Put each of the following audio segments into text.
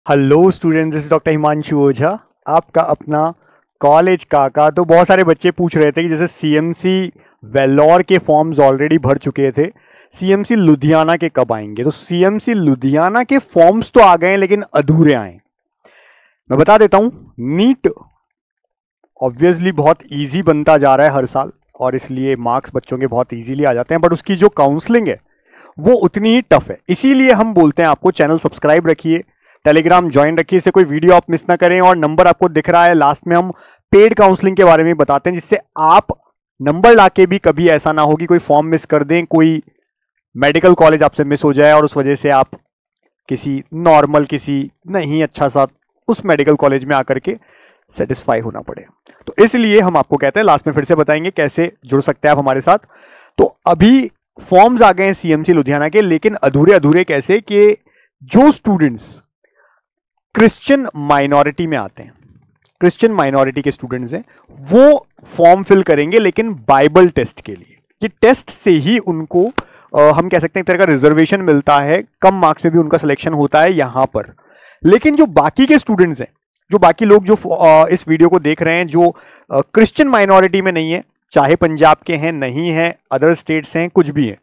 Hello students, this is doctor Himanshu Ojha, आपका अपना college काका। तो बहुत सारे बच्चे पूछ रहे थे कि जैसे सीएमसी वेल्लोर के फॉर्म्स ऑलरेडी भर चुके थे, सीएमसी लुधियाना के कब आएंगे। तो सीएमसी लुधियाना के फॉर्म्स तो आ गए हैं लेकिन अधूरे आए। मैं बता देता हूं, नीट ऑब्वियसली बहुत इजी बनता जा रहा है हर साल और इसलिए मार्क्स बच्चों के बहुत इजीली आ जाते हैं, बट उसकी जो काउंसलिंग है वो उतनी ही टफ है। इसीलिए हम बोलते हैं आपको चैनल सब्सक्राइब रखिए, टेलीग्राम ज्वाइन रखिए, इससे कोई वीडियो आप मिस ना करें। और नंबर आपको दिख रहा है, लास्ट में हम पेड काउंसलिंग के बारे में बताते हैं, जिससे आप नंबर लाके भी कभी ऐसा ना हो कि कोई फॉर्म मिस कर दें, कोई मेडिकल कॉलेज आपसे मिस हो जाए और उस वजह से आप किसी नॉर्मल किसी नहीं अच्छा सा उस मेडिकल कॉलेज में आकर के सेटिस्फाई होना पड़े। तो इसलिए हम आपको कहते हैं, लास्ट में फिर से बताएंगे कैसे जुड़ सकते हैं आप हमारे साथ। तो अभी फॉर्म्स आ गए हैं सीएमसी लुधियाना के, लेकिन अधूरे अधूरे कैसे कि जो स्टूडेंट्स क्रिश्चियन माइनॉरिटी में आते हैं, क्रिश्चियन माइनॉरिटी के स्टूडेंट्स हैं, वो फॉर्म फिल करेंगे लेकिन बाइबल टेस्ट के लिए। ये टेस्ट से ही उनको हम कह सकते हैं एक तरह का रिजर्वेशन मिलता है, कम मार्क्स में भी उनका सिलेक्शन होता है यहां पर। लेकिन जो बाकी के स्टूडेंट्स हैं, जो बाकी लोग जो इस वीडियो को देख रहे हैं, जो क्रिश्चियन माइनॉरिटी में नहीं है, चाहे पंजाब के हैं, नहीं है, अदर स्टेट्स हैं, कुछ भी हैं,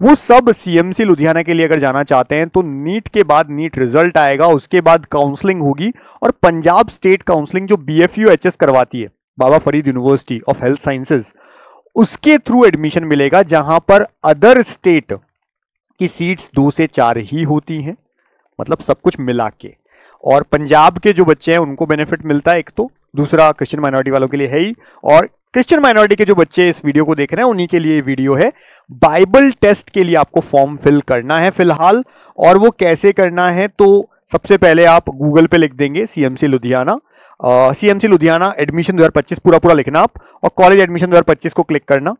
वो सब सीएमसी लुधियाना के लिए अगर जाना चाहते हैं तो नीट के बाद नीट रिजल्ट आएगा, उसके बाद काउंसलिंग होगी और पंजाब स्टेट काउंसलिंग जो BFUHS करवाती है, Baba Farid university of health sciences, उसके थ्रू एडमिशन मिलेगा, जहां पर अदर स्टेट की सीट्स 2 से 4 ही होती हैं, मतलब सब कुछ मिला के। और पंजाब के जो बच्चे हैं उनको बेनिफिट मिलता है एक, तो दूसरा क्रिश्चियन माइनॉरिटी वालों के लिए है ही। और क्रिश्चियन माइनॉरिटी के जो बच्चे इस वीडियो को देख रहे हैं उन्हीं के लिए वीडियो है। बाइबल टेस्ट के लिए आपको फॉर्म फिल करना है फिलहाल, और वो कैसे करना है, तो सबसे पहले आप गूगल पे लिख देंगे CMC Ludhiana, CMC Ludhiana admission 2025 पूरा पूरा लिखना आप, और कॉलेज एडमिशन 2025 को क्लिक करना।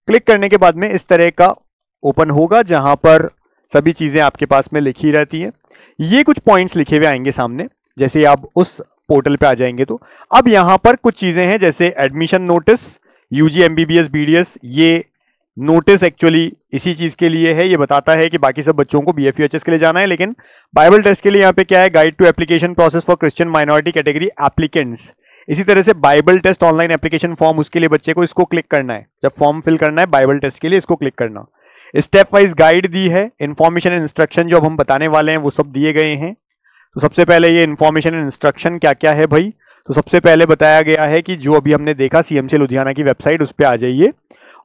क्लिक करने के बाद में इस तरह का ओपन होगा जहां पर सभी चीजें आपके पास में लिखी रहती हैं। ये कुछ पॉइंट्स लिखे हुए आएंगे सामने, जैसे आप उस पोर्टल पे आ जाएंगे तो अब यहां पर कुछ चीजें हैं, जैसे admission notice, UG MBBS BDS। ये नोटिस एक्चुअली इसी चीज के लिए है, ये बताता है कि बाकी सब बच्चों को BFUHS के लिए जाना है, लेकिन बाइबल टेस्ट के लिए यहाँ पे क्या है, guide to application process for Christian minority category applicants. इसी तरह से Bible test online application form, उसके लिए बच्चे को इसको क्लिक करना है, जब फॉर्म फिल करना है बाइबल टेस्ट के लिए इसको क्लिक करना। स्टेप वाइज गाइड दी है, इंफॉर्मेशन एंड इंस्ट्रक्शन जो अब हम बताने वाले हैं वो सब दिए गए हैं। तो सबसे पहले ये इंफॉर्मेशन एंड इंस्ट्रक्शन क्या क्या है भाई, तो सबसे पहले बताया गया है कि जो अभी हमने देखा सीएमसी लुधियाना की वेबसाइट, उस पर आ जाइए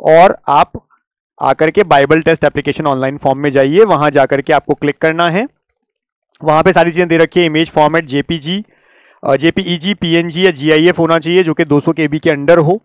और आप आकर के Bible test application online form में जाइए, वहां जाकर के आपको क्लिक करना है। वहां पे सारी चीजें दे रखी है, image format JPG, JPEG, PNG या GIF होना चाहिए जो कि 200 KB के अंडर हो।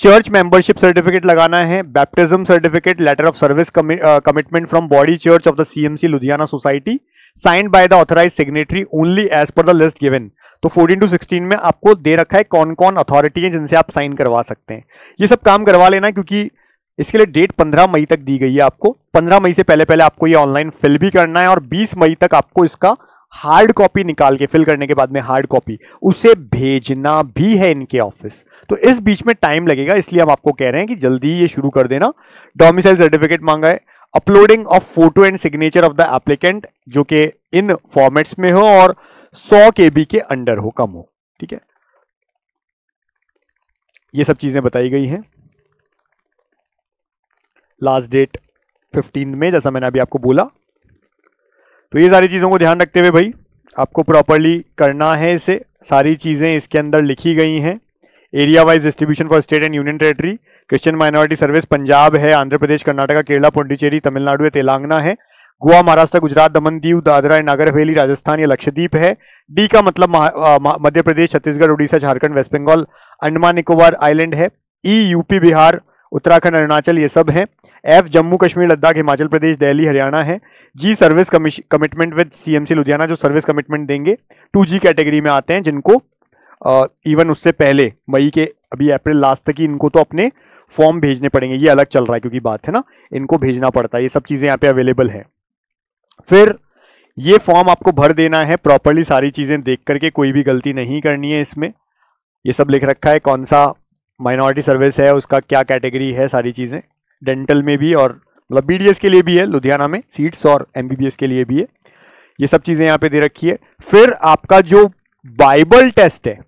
चर्च मेंबरशिप सर्टिफिकेट लगाना है, baptism certificate, letter of service commitment from body church of the CMC Ludhiana society, signed by the authorise signatory only as per the list given. तो 14-16 में आपको दे रखा है कौन कौन अथॉरिटी है जिनसे आप साइन करवा सकते हैं। ये सब काम करवा लेना, क्योंकि इसके लिए डेट 15 मई तक दी गई है आपको। 15 मई से पहले पहले आपको ये ऑनलाइन फिल भी करना है और 20 मई तक आपको इसका हार्ड कॉपी निकाल के, फिल करने के बाद में हार्ड कॉपी उसे भेजना भी है इनके ऑफिस। तो इस बीच में टाइम लगेगा, इसलिए हम आपको कह रहे हैं कि जल्दी ये शुरू कर देना। डोमिसाइल सर्टिफिकेट मांगा है, uploading of photo and signature of the applicant जो कि इन फॉर्मेट्स में हो और 100 KB के अंडर हो, कम हो, ठीक है। ये सब चीजें बताई गई हैं। लास्ट डेट 15 में, जैसा मैंने अभी आपको बोला। तो ये सारी चीजों को ध्यान रखते हुए भाई आपको प्रॉपर्ली करना है इसे। सारी चीजें इसके अंदर लिखी गई हैं। Area wise distribution for state and union territory, Christian minority service Punjab है, आंध्र प्रदेश, कर्नाटका, केरला, पुडुचेरी, तमिलनाडु है, तेलंगाना है, गोवा, महाराष्ट्र, गुजरात, दमन दीव, दादरा एंड नागर हवेली, राजस्थान या लक्षद्वीप है। डी का मतलब मध्य प्रदेश, छत्तीसगढ़, उड़ीसा, झारखंड, वेस्ट बंगाल, अंडमान निकोबार आइलैंड है। ई यूपी, बिहार, उत्तराखंड, अरुणाचल, ये सब है। एफ जम्मू कश्मीर, लद्दाख, हिमाचल प्रदेश, दिल्ली, हरियाणा है। G service commitment with CMC Ludhiana, जो सर्विस कमिटमेंट देंगे 2G कैटेगरी में आते हैं, जिनको इवन उससे पहले मई के, अभी अप्रैल लास्ट तक ही इनको तो अपने फॉर्म भेजने पड़ेंगे। ये अलग चल रहा है क्योंकि बात है ना, इनको भेजना पड़ता है। ये सब चीजें यहाँ पे अवेलेबल है। फिर ये फॉर्म आपको भर देना है प्रॉपरली, सारी चीजें देख करके, कोई भी गलती नहीं करनी है इसमें। ये सब लिख रखा है, कौन सा माइनॉरिटी सर्विस है, उसका क्या कैटेगरी है, सारी चीजें। डेंटल में भी और मतलब BDS के लिए भी है लुधियाना में सीट्स, और MBBS के लिए भी है। ये सब चीजें यहाँ पे दे रखी है। फिर आपका जो बाइबल टेस्ट है,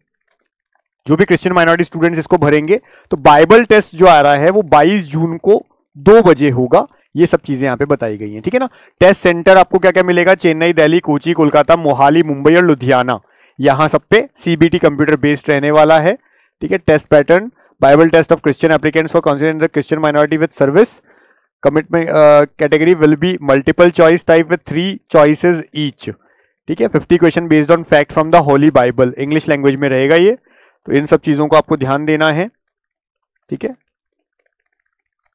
जो भी क्रिश्चियन माइनॉरिटी स्टूडेंट्स इसको भरेंगे, तो बाइबल टेस्ट जो आ रहा है वो 22 जून को 2 बजे होगा। ये सब चीजें यहाँ पे बताई गई हैं, ठीक है ना। टेस्ट सेंटर आपको क्या क्या मिलेगा, चेन्नई, दिल्ली, कोची, कोलकाता, मोहाली, मुंबई और लुधियाना, यहाँ सब पे सीबीटी कंप्यूटर बेस्ड रहने वाला है, ठीक है। Test pattern, Bible test of Christian applicants for considering the Christian minority with service commitment category will be multiple choice type with 3 choices each, ठीक है। 50 question based on fact from the Holy Bible, English language में रहेगा ये। तो इन सब चीजों को आपको ध्यान देना है, ठीक है।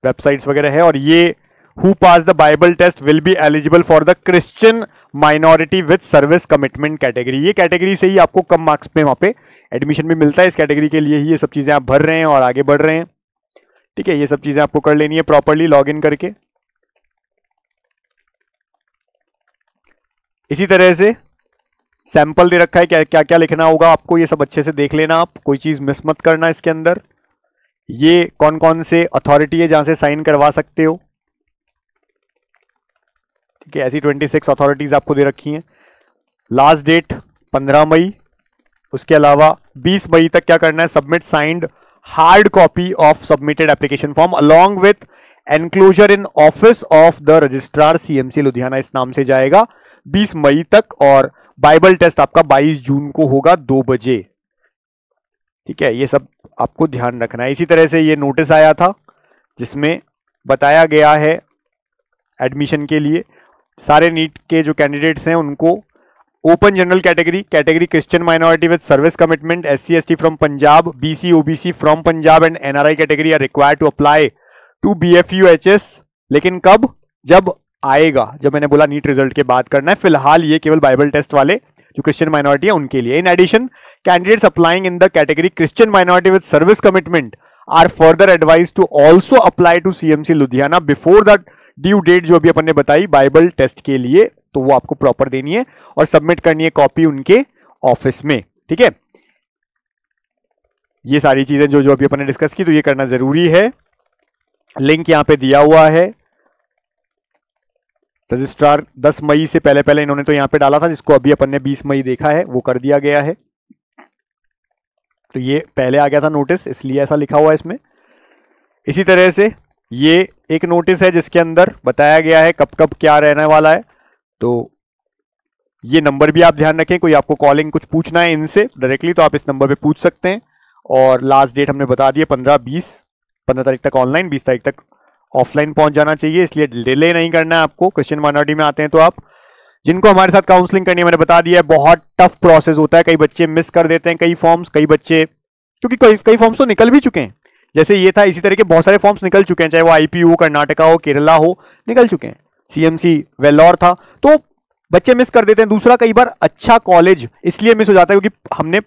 वेबसाइट्स वगैरह है। और ये who pass the Bible test will be eligible for the Christian minority with service commitment category, ये कैटेगरी से ही आपको कम मार्क्स पे वहां पे एडमिशन भी मिलता है। इस कैटेगरी के लिए ही ये सब चीजें आप भर रहे हैं और आगे बढ़ रहे हैं, ठीक है। ये सब चीजें आपको कर लेनी है प्रॉपरली लॉग इन करके। इसी तरह से सैंपल दे रखा है क्या क्या क्या लिखना होगा आपको, ये सब अच्छे से देख लेना आप, कोई चीज मिस मत करना इसके अंदर। ये कौन कौन से अथॉरिटी है जहां से साइन करवा सकते हो, ठीक है। ऐसी 26 अथॉरिटीज आपको दे रखी हैं। लास्ट डेट 15 मई, उसके अलावा 20 मई तक क्या करना है, submit signed hard copy of submitted application form along with enclosure in office of the registrar CMC Ludhiana, इस नाम से जाएगा 20 मई तक। और बाइबल टेस्ट आपका 22 जून को होगा 2 बजे, ठीक है। ये सब आपको ध्यान रखना है। इसी तरह से ये नोटिस आया था जिसमें बताया गया है एडमिशन के लिए सारे नीट के जो कैंडिडेट्स हैं उनको open general category Christian minority with service commitment, SC ST from Punjab, BC OBC from Punjab and NRI category are required to apply to BFUHS। लेकिन कब, जब आएगा, जब मैंने बोला नीट रिजल्ट के बाद करना है। फिलहाल ये केवल बाइबल टेस्ट वाले जो क्रिश्चियन माइनॉरिटी है उनके लिए। In addition candidates applying in the category Christian minority with service commitment are further advised to also apply to CMC Ludhiana before the due date जो अभी अपन ने बताई बाइबल टेस्ट के लिए, तो वो आपको प्रॉपर देनी है और सबमिट करनी है कॉपी उनके ऑफिस में, ठीक है। ये सारी चीजें जो जो अभी अपन ने डिस्कस की, तो ये करना जरूरी है। लिंक यहां पे दिया हुआ है। रजिस्ट्रार 10 मई से पहले पहले इन्होंने तो यहां पे डाला था, जिसको अभी अपन ने 20 मई देखा है वो कर दिया गया है। तो ये पहले आ गया था नोटिस, इसलिए ऐसा लिखा हुआ है इसमें। इसी तरह से ये एक नोटिस है जिसके अंदर बताया गया है कब कब क्या रहने वाला है। तो ये नंबर भी आप ध्यान रखें, कोई आपको कॉलिंग कुछ पूछना है इनसे डायरेक्टली तो आप इस नंबर पे पूछ सकते हैं। और लास्ट डेट हमने बता दी 15 तारीख तक ऑनलाइन, 20 तारीख तक ऑफलाइन पहुंच जाना चाहिए, इसलिए डिले नहीं करना है आपको। क्रिश्चियन माइनॉरिटी में आते हैं तो आप, जिनको हमारे साथ काउंसलिंग करनी है मैंने बता दिया है, बहुत टफ प्रोसेस होता है। कई बच्चे मिस कर देते हैं कई फॉर्म्स, कई बच्चे, क्योंकि कई फॉर्म्स तो निकल भी चुके हैं, जैसे ये था, इसी तरह के बहुत सारे फॉर्म्स निकल चुके हैं, चाहे वो IPU हो, कर्नाटका हो, केरला हो, निकल चुके हैं। CMC वेल्लोर था, तो बच्चे मिस कर देते हैं। दूसरा, कई बार अच्छा कॉलेज इसलिए मिस हो जाता है क्योंकि हमने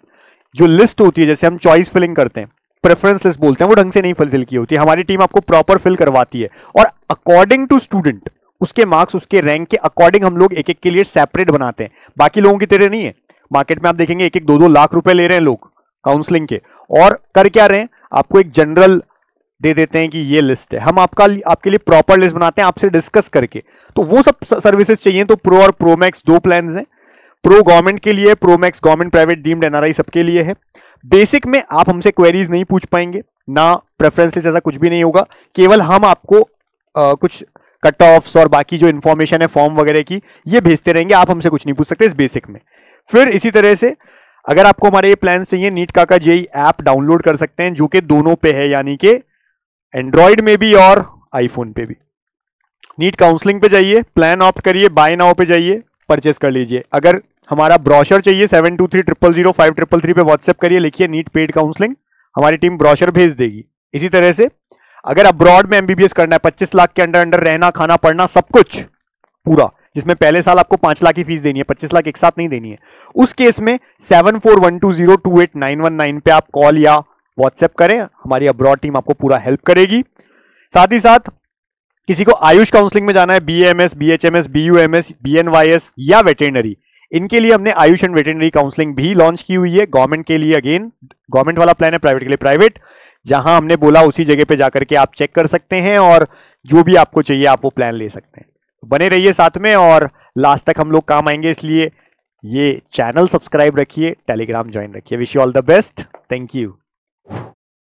जो लिस्ट होती है, जैसे हम चॉइस फिलिंग करते हैं, प्रेफरेंस लिस्ट बोलते हैं, वो ढंग से नहीं फिल की होती है। हमारी टीम आपको प्रॉपर फिल करवाती है और अकॉर्डिंग टू स्टूडेंट, उसके मार्क्स, उसके रैंक के अकॉर्डिंग हम लोग एक एक के लिए सेपरेट बनाते हैं। बाकी लोगों की तरह नहीं है। मार्केट में आप देखेंगे 1-2 लाख रुपए ले रहे हैं लोग काउंसलिंग के, और कर क्या रहे हैं, आपको एक जनरल दे देते हैं कि ये लिस्ट है। हम आपके लिए प्रॉपर लिस्ट बनाते हैं आपसे डिस्कस करके। तो वो सब सर्विसेज चाहिए तो प्रो और प्रो मैक्स 2 प्लान्स हैं। प्रो गवर्नमेंट के लिए, pro max government, private, deemed, NRI सबके लिए है। बेसिक में आप हमसे क्वेरीज नहीं पूछ पाएंगे, ना प्रेफरेंसेस, ऐसा कुछ भी नहीं होगा। केवल हम आपको कुछ कट ऑफ्स और बाकी जो इंफॉर्मेशन है फॉर्म वगैरह की, ये भेजते रहेंगे। आप हमसे कुछ नहीं पूछ सकते इस बेसिक में। फिर इसी तरह से अगर आपको हमारे ये प्लान चाहिए, नीट काका JEE ऐप डाउनलोड कर सकते हैं, जो कि दोनों पे है, यानी कि एंड्रॉइड में भी और आईफोन पे भी। नीट काउंसलिंग पे जाइए, प्लान ऑप्ट करिए, बाय नाउ पे जाइए, परचेस कर लीजिए। अगर हमारा ब्रोशर चाहिए 72300533 पे व्हाट्सएप करिए, लिखिए नीट पेड काउंसलिंग, हमारी टीम ब्रोशर भेज देगी। इसी तरह से अगर अब्रॉड में MBBS करना है, 25 लाख के अंडर रहना, खाना, पढ़ना, सब कुछ पूरा, जिसमें पहले साल आपको 5 लाख की फीस देनी है, 25 लाख एक साथ नहीं देनी है, उस केस में 7412028919 पे आप कॉल या व्हाट्सएप करें, हमारी अब्रॉड टीम आपको पूरा हेल्प करेगी। साथ ही साथ किसी को आयुष काउंसलिंग में जाना है, BAMS, BHMS, BUMS, BNYS या वेटेरिनरी, इनके लिए हमने आयुष एंड वेटेरिनरी काउंसलिंग भी लॉन्च की हुई है। गवर्नमेंट के लिए अगेन गवर्नमेंट वाला प्लान है, प्राइवेट के लिए प्राइवेट। जहां हमने बोला उसी जगह पे जाकर के आप चेक कर सकते हैं और जो भी आपको चाहिए आप वो प्लान ले सकते हैं। बने रहिए साथ में और लास्ट तक हम लोग काम आएंगे, इसलिए ये चैनल सब्सक्राइब रखिए, टेलीग्राम ज्वाइन रखिए। Wish you all the best, thank you.